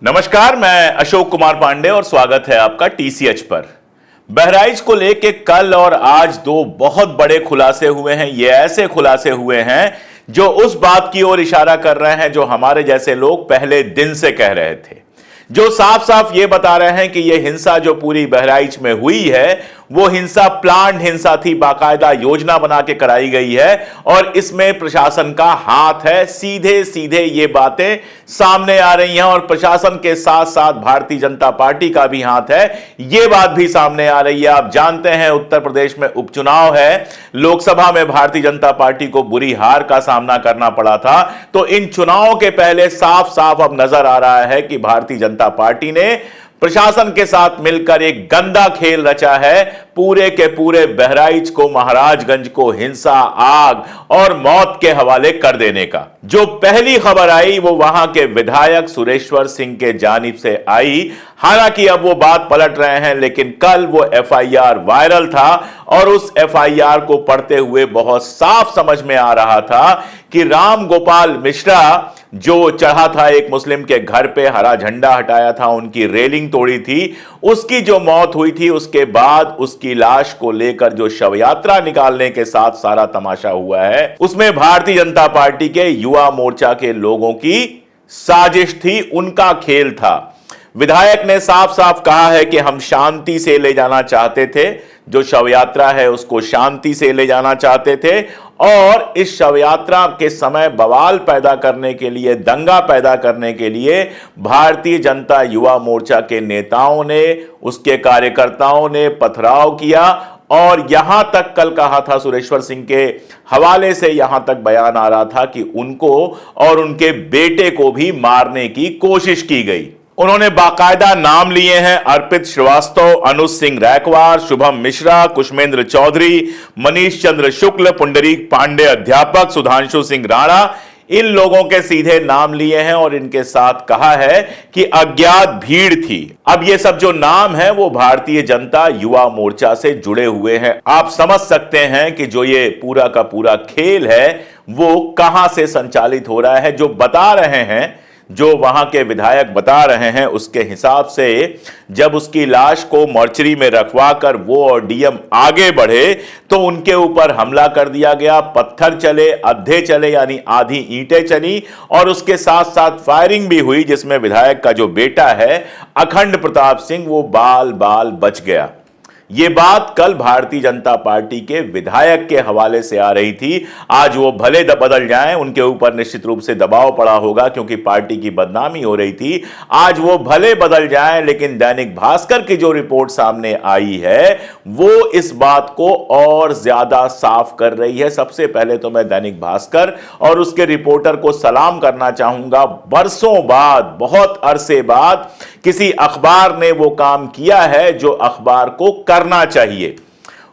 नमस्कार, मैं अशोक कुमार पांडे और स्वागत है आपका टीसीएच पर। बहराइच को लेके कल और आज दो बहुत बड़े खुलासे हुए हैं। ये ऐसे खुलासे हुए हैं जो उस बात की ओर इशारा कर रहे हैं जो हमारे जैसे लोग पहले दिन से कह रहे थे, जो साफ साफ ये बता रहे हैं कि ये हिंसा जो पूरी बहराइच में हुई है वो हिंसा प्लान्ड हिंसा थी, बाकायदा योजना बना के कराई गई है और इसमें प्रशासन का हाथ है। सीधे सीधे ये बातें सामने आ रही हैं और प्रशासन के साथ साथ भारतीय जनता पार्टी का भी हाथ है, ये बात भी सामने आ रही है। आप जानते हैं उत्तर प्रदेश में उपचुनाव है, लोकसभा में भारतीय जनता पार्टी को बुरी हार का सामना करना पड़ा था, तो इन चुनावों के पहले साफ साफ अब नजर आ रहा है कि भारतीय जनता पार्टी ने प्रशासन के साथ मिलकर एक गंदा खेल रचा है, पूरे के पूरे बहराइच को, महाराजगंज को हिंसा, आग और मौत के हवाले कर देने का। जो पहली खबर आई वो वहां के विधायक सुरेश्वर सिंह के जानिब से आई। हालांकि अब वो बात पलट रहे हैं, लेकिन कल वो एफआईआर वायरल था और उस एफआईआर को पढ़ते हुए बहुत साफ समझ में आ रहा था कि राम गोपाल मिश्रा जो चढ़ा था एक मुस्लिम के घर पे, हरा झंडा हटाया था, उनकी रेलिंग तोड़ी थी, उसकी जो मौत हुई थी उसके बाद उसकी लाश को लेकर जो शव यात्रा निकालने के साथ सारा तमाशा हुआ है, उसमें भारतीय जनता पार्टी के युवा मोर्चा के लोगों की साजिश थी, उनका खेल था। विधायक ने साफ साफ कहा है कि हम शांति से ले जाना चाहते थे, जो शव यात्रा है उसको शांति से ले जाना चाहते थे और इस शव यात्रा के समय बवाल पैदा करने के लिए, दंगा पैदा करने के लिए भारतीय जनता युवा मोर्चा के नेताओं ने, उसके कार्यकर्ताओं ने पथराव किया और यहां तक कल कहा था, सुरेश्वर सिंह के हवाले से यहां तक बयान आ रहा था कि उनको और उनके बेटे को भी मारने की कोशिश की गई। उन्होंने बाकायदा नाम लिए हैं अर्पित श्रीवास्तव, अनुज सिंह रैकवार, शुभम मिश्रा, कुशमेंद्र चौधरी, मनीष चंद्र शुक्ल, पुंडरीक पांडे अध्यापक, सुधांशु सिंह राणा, इन लोगों के सीधे नाम लिए हैं और इनके साथ कहा है कि अज्ञात भीड़ थी। अब ये सब जो नाम है वो भारतीय जनता युवा मोर्चा से जुड़े हुए हैं। आप समझ सकते हैं कि जो ये पूरा का पूरा खेल है वो कहां से संचालित हो रहा है। जो बता रहे हैं, जो वहां के विधायक बता रहे हैं, उसके हिसाब से जब उसकी लाश को मॉर्चरी में रखवाकर वो और डीएम आगे बढ़े तो उनके ऊपर हमला कर दिया गया, पत्थर चले, अद्धे चले यानी आधी ईंटें चली और उसके साथ साथ फायरिंग भी हुई, जिसमें विधायक का जो बेटा है अखंड प्रताप सिंह वो बाल बाल बच गया। ये बात कल भारतीय जनता पार्टी के विधायक के हवाले से आ रही थी। आज वो भले बदल जाएं, उनके ऊपर निश्चित रूप से दबाव पड़ा होगा क्योंकि पार्टी की बदनामी हो रही थी। आज वो भले बदल जाएं, लेकिन दैनिक भास्कर की जो रिपोर्ट सामने आई है वो इस बात को और ज्यादा साफ कर रही है। सबसे पहले तो मैं दैनिक भास्कर और उसके रिपोर्टर को सलाम करना चाहूंगा। बरसों बाद, बहुत अरसे बाद किसी अखबार ने वो काम किया है जो अखबार को करना चाहिए,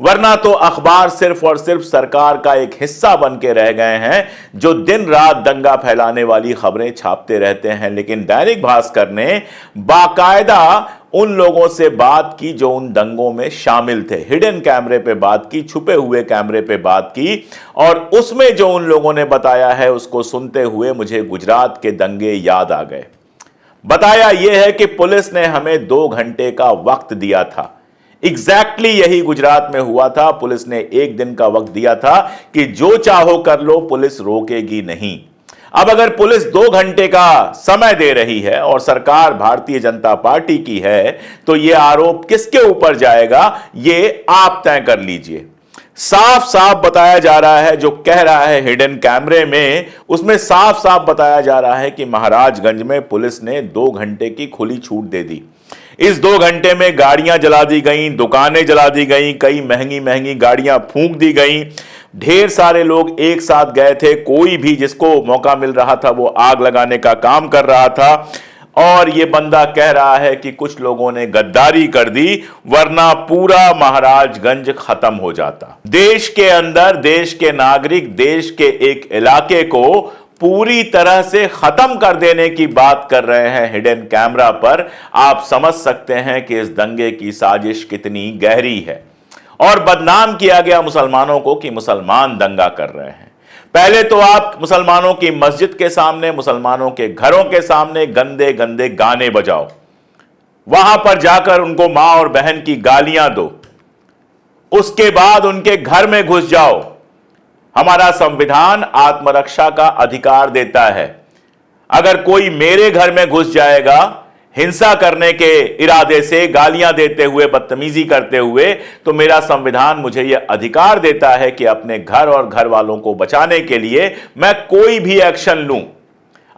वरना तो अखबार सिर्फ और सिर्फ सरकार का एक हिस्सा बन के रह गए हैं जो दिन रात दंगा फैलाने वाली खबरें छापते रहते हैं। लेकिन दैनिक भास्कर ने बाकायदा उन लोगों से बात की जो उन दंगों में शामिल थे, हिडन कैमरे पे बात की, छुपे हुए कैमरे पे बात की और उसमें जो उन लोगों ने बताया है उसको सुनते हुए मुझे गुजरात के दंगे याद आ गए। बताया यह है कि पुलिस ने हमें 2 घंटे का वक्त दिया था। एग्जैक्टली यही गुजरात में हुआ था। पुलिस ने 1 दिन का वक्त दिया था कि जो चाहो कर लो, पुलिस रोकेगी नहीं। अब अगर पुलिस 2 घंटे का समय दे रही है और सरकार भारतीय जनता पार्टी की है तो यह आरोप किसके ऊपर जाएगा ये आप तय कर लीजिए। साफ साफ बताया जा रहा है, जो कह रहा है हिडन कैमरे में, उसमें साफ साफ बताया जा रहा है कि महाराजगंज में पुलिस ने 2 घंटे की खुली छूट दे दी। इस 2 घंटे में गाड़ियां जला दी गई, दुकानें जला दी गई, कई महंगी महंगी गाड़ियां फूंक दी गई, ढेर सारे लोग एक साथ गए थे, कोई भी जिसको मौका मिल रहा था वो आग लगाने का काम कर रहा था। और ये बंदा कह रहा है कि कुछ लोगों ने गद्दारी कर दी, वरना पूरा महाराजगंज खत्म हो जाता। देश के अंदर देश के नागरिक देश के एक इलाके को पूरी तरह से खत्म कर देने की बात कर रहे हैं हिडन कैमरा पर। आप समझ सकते हैं कि इस दंगे की साजिश कितनी गहरी है। और बदनाम किया गया मुसलमानों को कि मुसलमान दंगा कर रहे हैं। पहले तो आप मुसलमानों की मस्जिद के सामने, मुसलमानों के घरों के सामने गंदे गंदे गाने बजाओ, वहां पर जाकर उनको मां और बहन की गालियां दो, उसके बाद उनके घर में घुस जाओ। हमारा संविधान आत्मरक्षा का अधिकार देता है। अगर कोई मेरे घर में घुस जाएगा हिंसा करने के इरादे से, गालियां देते हुए, बदतमीजी करते हुए, तो मेरा संविधान मुझे यह अधिकार देता है कि अपने घर और घर वालों को बचाने के लिए मैं कोई भी एक्शन लूं।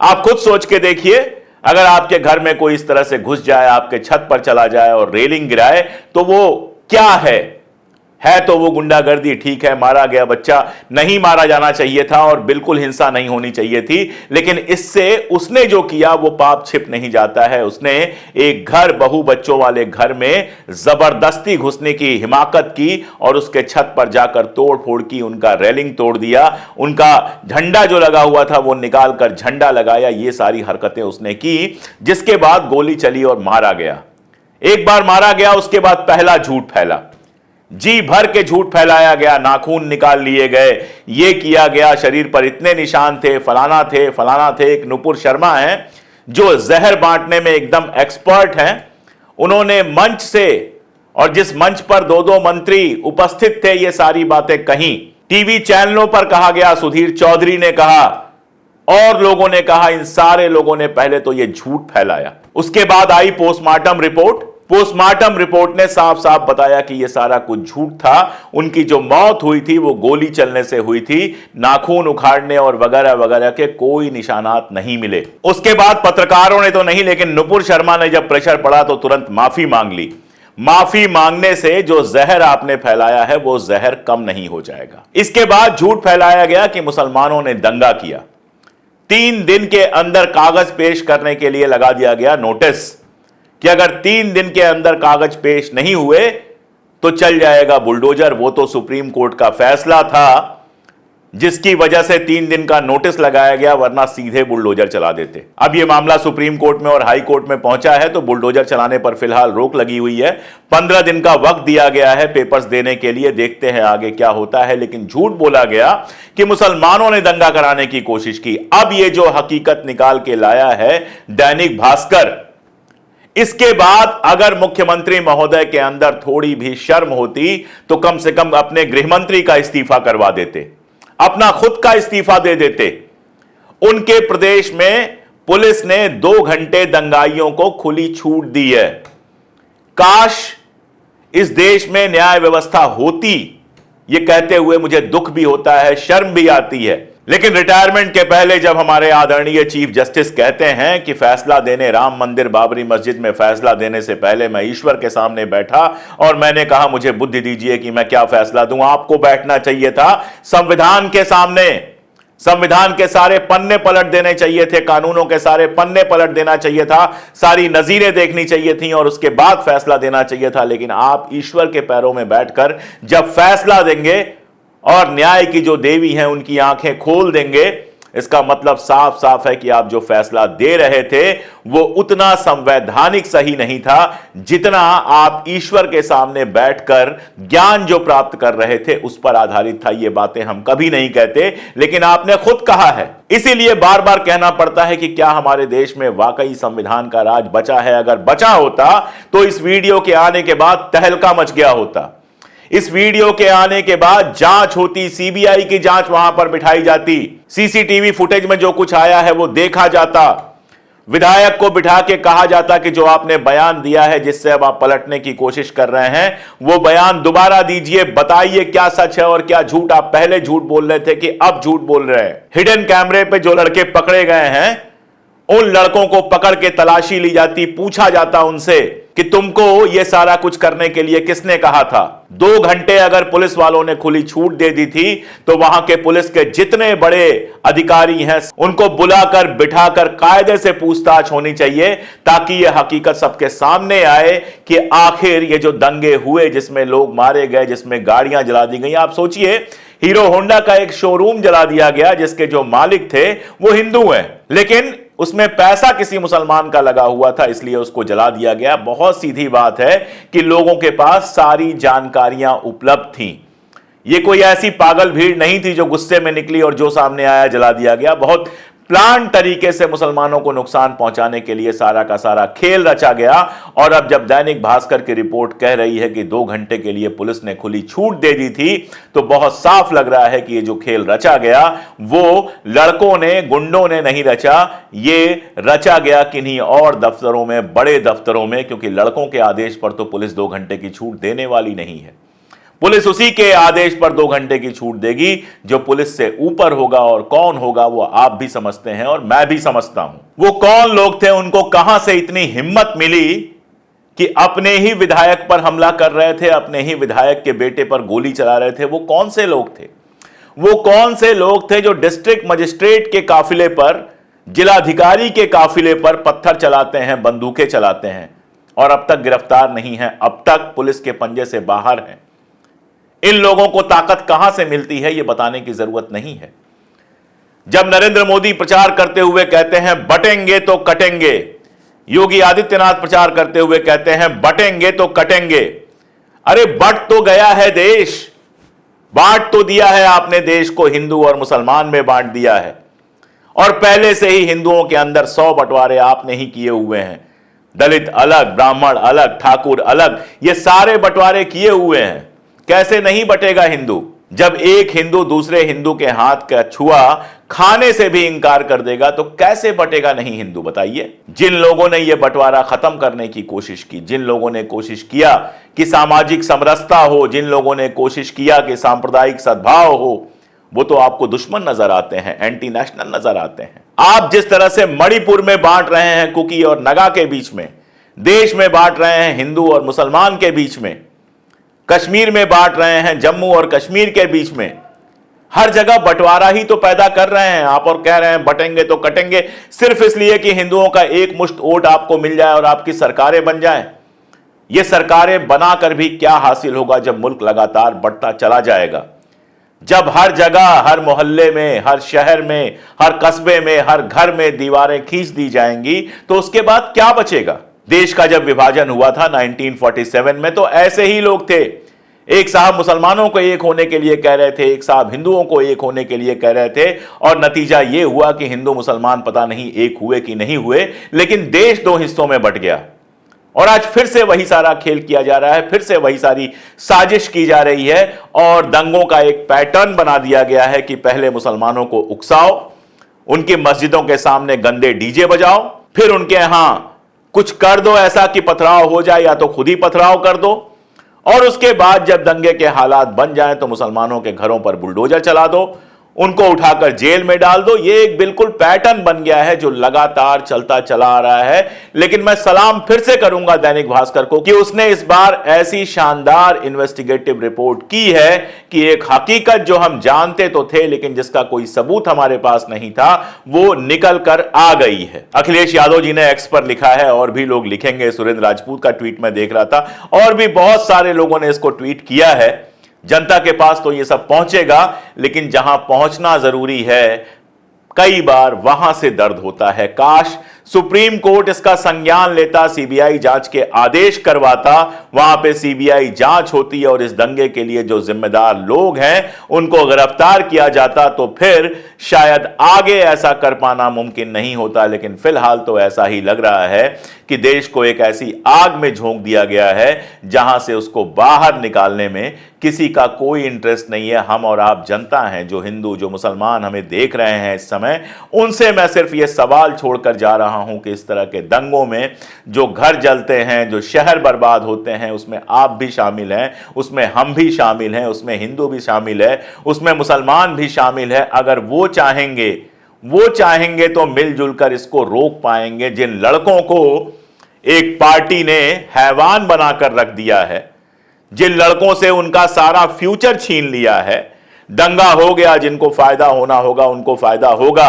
आप खुद सोच के देखिए, अगर आपके घर में कोई इस तरह से घुस जाए, आपके छत पर चला जाए और रेलिंग गिराए, तो वो क्या है तो वो गुंडागर्दी, ठीक है, मारा गया बच्चा, नहीं मारा जाना चाहिए था और बिल्कुल हिंसा नहीं होनी चाहिए थी, लेकिन इससे उसने जो किया वो पाप छिप नहीं जाता है। उसने एक घर, बहु बच्चों वाले घर में जबरदस्ती घुसने की हिमाकत की और उसके छत पर जाकर तोड़ फोड़ की, उनका रेलिंग तोड़ दिया, उनका झंडा जो लगा हुआ था वो निकाल कर झंडा लगाया। ये सारी हरकतें उसने की, जिसके बाद गोली चली और मारा गया। एक बार मारा गया, उसके बाद पहला झूठ फैला, जी भर के झूठ फैलाया गया, नाखून निकाल लिए गए, ये किया गया, शरीर पर इतने निशान थे, फलाना थे, फलाना थे। एक नुपुर शर्मा हैं जो जहर बांटने में एकदम एक्सपर्ट हैं, उन्होंने मंच से, और जिस मंच पर दो दो मंत्री उपस्थित थे, ये सारी बातें कहीं, टीवी चैनलों पर कहा गया, सुधीर चौधरी ने कहा और लोगों ने कहा, इन सारे लोगों ने पहले तो ये झूठ फैलाया। उसके बाद आई पोस्टमार्टम रिपोर्ट। पोस्टमार्टम रिपोर्ट ने साफ साफ बताया कि यह सारा कुछ झूठ था। उनकी जो मौत हुई थी वो गोली चलने से हुई थी, नाखून उखाड़ने और वगैरह वगैरह के कोई निशानात नहीं मिले। उसके बाद पत्रकारों ने तो नहीं, लेकिन नुपुर शर्मा ने जब प्रेशर पड़ा तो तुरंत माफी मांग ली। माफी मांगने से जो जहर आपने फैलाया है वो जहर कम नहीं हो जाएगा। इसके बाद झूठ फैलाया गया कि मुसलमानों ने दंगा किया। 3 दिन के अंदर कागज पेश करने के लिए लगा दिया गया नोटिस कि अगर 3 दिन के अंदर कागज पेश नहीं हुए तो चल जाएगा बुलडोजर। वो तो सुप्रीम कोर्ट का फैसला था जिसकी वजह से 3 दिन का नोटिस लगाया गया, वरना सीधे बुलडोजर चला देते। अब यह मामला सुप्रीम कोर्ट में और हाई कोर्ट में पहुंचा है, तो बुलडोजर चलाने पर फिलहाल रोक लगी हुई है। 15 दिन का वक्त दिया गया है पेपर्स देने के लिए, देखते हैं आगे क्या होता है। लेकिन झूठ बोला गया कि मुसलमानों ने दंगा कराने की कोशिश की। अब यह जो हकीकत निकाल के लाया है दैनिक भास्कर, इसके बाद अगर मुख्यमंत्री महोदय के अंदर थोड़ी भी शर्म होती तो कम से कम अपने गृहमंत्री का इस्तीफा करवा देते, अपना खुद का इस्तीफा दे देते। उनके प्रदेश में पुलिस ने 2 घंटे दंगाइयों को खुली छूट दी है। काश इस देश में न्याय व्यवस्था होती, यह कहते हुए मुझे दुख भी होता है, शर्म भी आती है। लेकिन रिटायरमेंट के पहले जब हमारे आदरणीय चीफ जस्टिस कहते हैं कि फैसला देने, राम मंदिर बाबरी मस्जिद में फैसला देने से पहले मैं ईश्वर के सामने बैठा और मैंने कहा मुझे बुद्धि दीजिए कि मैं क्या फैसला दूं, आपको बैठना चाहिए था संविधान के सामने, संविधान के सारे पन्ने पलट देने चाहिए थे, कानूनों के सारे पन्ने पलट देना चाहिए था, सारी नजीरें देखनी चाहिए थी और उसके बाद फैसला देना चाहिए था। लेकिन आप ईश्वर के पैरों में बैठकर जब फैसला देंगे और न्याय की जो देवी हैं उनकी आंखें खोल देंगे, इसका मतलब साफ साफ है कि आप जो फैसला दे रहे थे वो उतना संवैधानिक सही नहीं था जितना आप ईश्वर के सामने बैठकर ज्ञान जो प्राप्त कर रहे थे उस पर आधारित था। ये बातें हम कभी नहीं कहते, लेकिन आपने खुद कहा है, इसीलिए बार बार कहना पड़ता है कि क्या हमारे देश में वाकई संविधान का राज बचा है। अगर बचा होता तो इस वीडियो के आने के बाद तहलका मच गया होता, इस वीडियो के आने के बाद जांच होती, सीबीआई की जांच वहां पर बिठाई जाती, सीसीटीवी फुटेज में जो कुछ आया है वो देखा जाता, विधायक को बिठा के कहा जाता कि जो आपने बयान दिया है जिससे अब आप पलटने की कोशिश कर रहे हैं वो बयान दोबारा दीजिए, बताइए क्या सच है और क्या झूठ। आप पहले झूठ बोल रहे थे कि अब झूठ बोल रहे हैं। हिडन कैमरे पे जो लड़के पकड़े गए हैं उन लड़कों को पकड़ के तलाशी ली जाती, पूछा जाता उनसे कि तुमको यह सारा कुछ करने के लिए किसने कहा था। 2 घंटे अगर पुलिस वालों ने खुली छूट दे दी थी तो वहां के पुलिस के जितने बड़े अधिकारी हैं उनको बुलाकर बिठाकर कायदे से पूछताछ होनी चाहिए, ताकि यह हकीकत सबके सामने आए कि आखिर ये जो दंगे हुए जिसमें लोग मारे गए, जिसमें गाड़ियां जला दी गई। आप सोचिए, हीरो होंडा का एक शोरूम जला दिया गया जिसके जो मालिक थे वो हिंदू हैं, लेकिन उसमें पैसा किसी मुसलमान का लगा हुआ था इसलिए उसको जला दिया गया। बहुत सीधी बात है कि लोगों के पास सारी जानकारियां उपलब्ध थीं। ये कोई ऐसी पागल भीड़ नहीं थी जो गुस्से में निकली और जो सामने आया जला दिया गया। बहुत प्लान तरीके से मुसलमानों को नुकसान पहुंचाने के लिए सारा का सारा खेल रचा गया। और अब जब दैनिक भास्कर की रिपोर्ट कह रही है कि 2 घंटे के लिए पुलिस ने खुली छूट दे दी थी, तो बहुत साफ लग रहा है कि ये जो खेल रचा गया वो लड़कों ने, गुंडों ने नहीं रचा, ये रचा गया किन्हीं और दफ्तरों में, बड़े दफ्तरों में, क्योंकि लड़कों के आदेश पर तो पुलिस 2 घंटे की छूट देने वाली नहीं है। पुलिस उसी के आदेश पर 2 घंटे की छूट देगी जो पुलिस से ऊपर होगा, और कौन होगा वो आप भी समझते हैं और मैं भी समझता हूं। वो कौन लोग थे, उनको कहां से इतनी हिम्मत मिली कि अपने ही विधायक पर हमला कर रहे थे, अपने ही विधायक के बेटे पर गोली चला रहे थे। वो कौन से लोग थे? वो कौन से लोग थे जो डिस्ट्रिक्ट मजिस्ट्रेट के काफिले पर, जिलाधिकारी के काफिले पर पत्थर चलाते हैं, बंदूकें चलाते हैं और अब तक गिरफ्तार नहीं है, अब तक पुलिस के पंजे से बाहर हैं? इन लोगों को ताकत कहां से मिलती है, यह बताने की जरूरत नहीं है। जब नरेंद्र मोदी प्रचार करते हुए कहते हैं बटेंगे तो कटेंगे, योगी आदित्यनाथ प्रचार करते हुए कहते हैं बटेंगे तो कटेंगे, अरे बट तो गया है देश, बांट तो दिया है आपने देश को, हिंदू और मुसलमान में बांट दिया है। और पहले से ही हिंदुओं के अंदर 100 बंटवारे आपने ही किए हुए हैं। दलित अलग, ब्राह्मण अलग, ठाकुर अलग, ये सारे बंटवारे किए हुए हैं। कैसे नहीं बटेगा हिंदू? जब एक हिंदू दूसरे हिंदू के हाथ का छुआ खाने से भी इंकार कर देगा तो कैसे बटेगा नहीं हिंदू, बताइए। जिन लोगों ने यह बंटवारा खत्म करने की कोशिश की, जिन लोगों ने कोशिश किया कि सामाजिक समरसता हो, जिन लोगों ने कोशिश किया कि सांप्रदायिक सद्भाव हो, वो तो आपको दुश्मन नजर आते हैं, एंटी नेशनल नजर आते हैं। आप जिस तरह से मणिपुर में बांट रहे हैं कुकी और नगा के बीच में, देश में बांट रहे हैं हिंदू और मुसलमान के बीच में, कश्मीर में बांट रहे हैं जम्मू और कश्मीर के बीच में, हर जगह बंटवारा ही तो पैदा कर रहे हैं आप, और कह रहे हैं बटेंगे तो कटेंगे, सिर्फ इसलिए कि हिंदुओं का एक मुश्त वोट आपको मिल जाए और आपकी सरकारें बन जाएं। ये सरकारें बनाकर भी क्या हासिल होगा जब मुल्क लगातार बढ़ता चला जाएगा, जब हर जगह, हर मोहल्ले में, हर शहर में, हर कस्बे में, हर घर में दीवारें खींच दी जाएंगी, तो उसके बाद क्या बचेगा? देश का जब विभाजन हुआ था 1947 में, तो ऐसे ही लोग थे। एक साहब मुसलमानों को एक होने के लिए कह रहे थे, एक साहब हिंदुओं को एक होने के लिए कह रहे थे, और नतीजा यह हुआ कि हिंदू मुसलमान पता नहीं एक हुए कि नहीं हुए, लेकिन देश 2 हिस्सों में बंट गया। और आज फिर से वही सारा खेल किया जा रहा है, फिर से वही सारी साजिश की जा रही है, और दंगों का एक पैटर्न बना दिया गया है कि पहले मुसलमानों को उकसाओ, उनकी मस्जिदों के सामने गंदे डीजे बजाओ, फिर उनके यहां कुछ कर दो ऐसा कि पथराव हो जाए, या तो खुद ही पथराव कर दो, और उसके बाद जब दंगे के हालात बन जाएं तो मुसलमानों के घरों पर बुलडोजर चला दो, उनको उठाकर जेल में डाल दो। ये एक बिल्कुल पैटर्न बन गया है जो लगातार चलता चला आ रहा है। लेकिन मैं सलाम फिर से करूंगा दैनिक भास्कर को कि उसने इस बार ऐसी शानदार इन्वेस्टिगेटिव रिपोर्ट की है कि एक हकीकत जो हम जानते तो थे लेकिन जिसका कोई सबूत हमारे पास नहीं था, वो निकल कर आ गई है। अखिलेश यादव जी ने एक्स पर लिखा है, और भी लोग लिखेंगे। सुरेंद्र राजपूत का ट्वीट में देख रहा था, और भी बहुत सारे लोगों ने इसको ट्वीट किया है। जनता के पास तो ये सब पहुंचेगा, लेकिन जहां पहुंचना जरूरी है कई बार वहां से दर्द होता है। काश सुप्रीम कोर्ट इसका संज्ञान लेता, सीबीआई जांच के आदेश करवाता, वहां पे सीबीआई जांच होती और इस दंगे के लिए जो जिम्मेदार लोग हैं उनको गिरफ्तार किया जाता, तो फिर शायद आगे ऐसा कर पाना मुमकिन नहीं होता। लेकिन फिलहाल तो ऐसा ही लग रहा है कि देश को एक ऐसी आग में झोंक दिया गया है जहां से उसको बाहर निकालने में किसी का कोई इंटरेस्ट नहीं है। हम और आप जनता हैं, जो हिंदू, जो मुसलमान हमें देख रहे हैं इस समय, उनसे मैं सिर्फ यह सवाल छोड़कर जा रहा हूं कि इस तरह के दंगों में जो घर जलते हैं, जो शहर बर्बाद होते हैं, उसमें आप भी शामिल हैं, उसमें हम भी शामिल हैं, उसमें हिंदू भी शामिल है, उसमें मुसलमान भी शामिल है। अगर वो चाहेंगे तो मिलजुल कर इसको रोक पाएंगे। जिन लड़कों को एक पार्टी ने हैवान बनाकर रख दिया है, जिन लड़कों से उनका सारा फ्यूचर छीन लिया है, दंगा हो गया, जिनको फायदा होना होगा उनको फायदा होगा,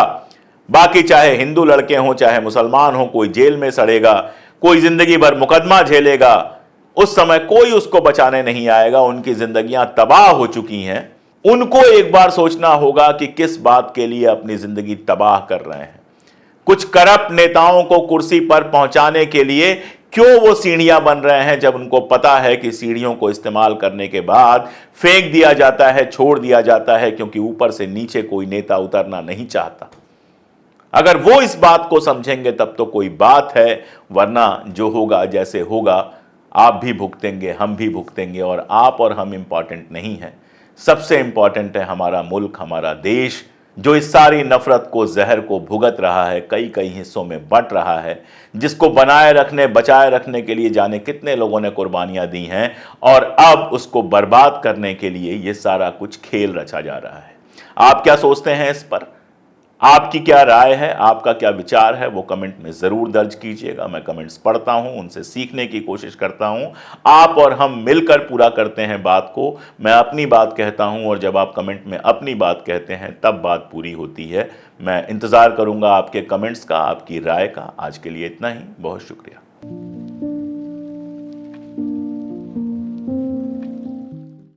बाकी चाहे हिंदू लड़के हों चाहे मुसलमान हों, कोई जेल में सड़ेगा, कोई जिंदगी भर मुकदमा झेलेगा, उस समय कोई उसको बचाने नहीं आएगा। उनकी जिंदगियां तबाह हो चुकी हैं। उनको एक बार सोचना होगा कि किस बात के लिए अपनी जिंदगी तबाह कर रहे हैं। कुछ करप्ट नेताओं को कुर्सी पर पहुंचाने के लिए क्यों वो सीढ़ियां बन रहे हैं जब उनको पता है कि सीढ़ियों को इस्तेमाल करने के बाद फेंक दिया जाता है, छोड़ दिया जाता है, क्योंकि ऊपर से नीचे कोई नेता उतरना नहीं चाहता। अगर वो इस बात को समझेंगे तब तो कोई बात है, वरना जो होगा जैसे होगा, आप भी भुगतेंगे, हम भी भुगतेंगे, और आप और हम इंपॉर्टेंट नहीं है। सबसे इंपॉर्टेंट है हमारा मुल्क, हमारा देश, जो इस सारी नफरत को, जहर को भुगत रहा है, कई कई हिस्सों में बंट रहा है, जिसको बनाए रखने, बचाए रखने के लिए जाने कितने लोगों ने कुर्बानियां दी हैं, और अब उसको बर्बाद करने के लिए ये सारा कुछ खेल रचा जा रहा है। आप क्या सोचते हैं इस पर? आपकी क्या राय है, आपका क्या विचार है, वो कमेंट में ज़रूर दर्ज कीजिएगा। मैं कमेंट्स पढ़ता हूं, उनसे सीखने की कोशिश करता हूं। आप और हम मिलकर पूरा करते हैं बात को। मैं अपनी बात कहता हूं, और जब आप कमेंट में अपनी बात कहते हैं तब बात पूरी होती है। मैं इंतज़ार करूंगा आपके कमेंट्स का, आपकी राय का। आज के लिए इतना ही, बहुत शुक्रिया।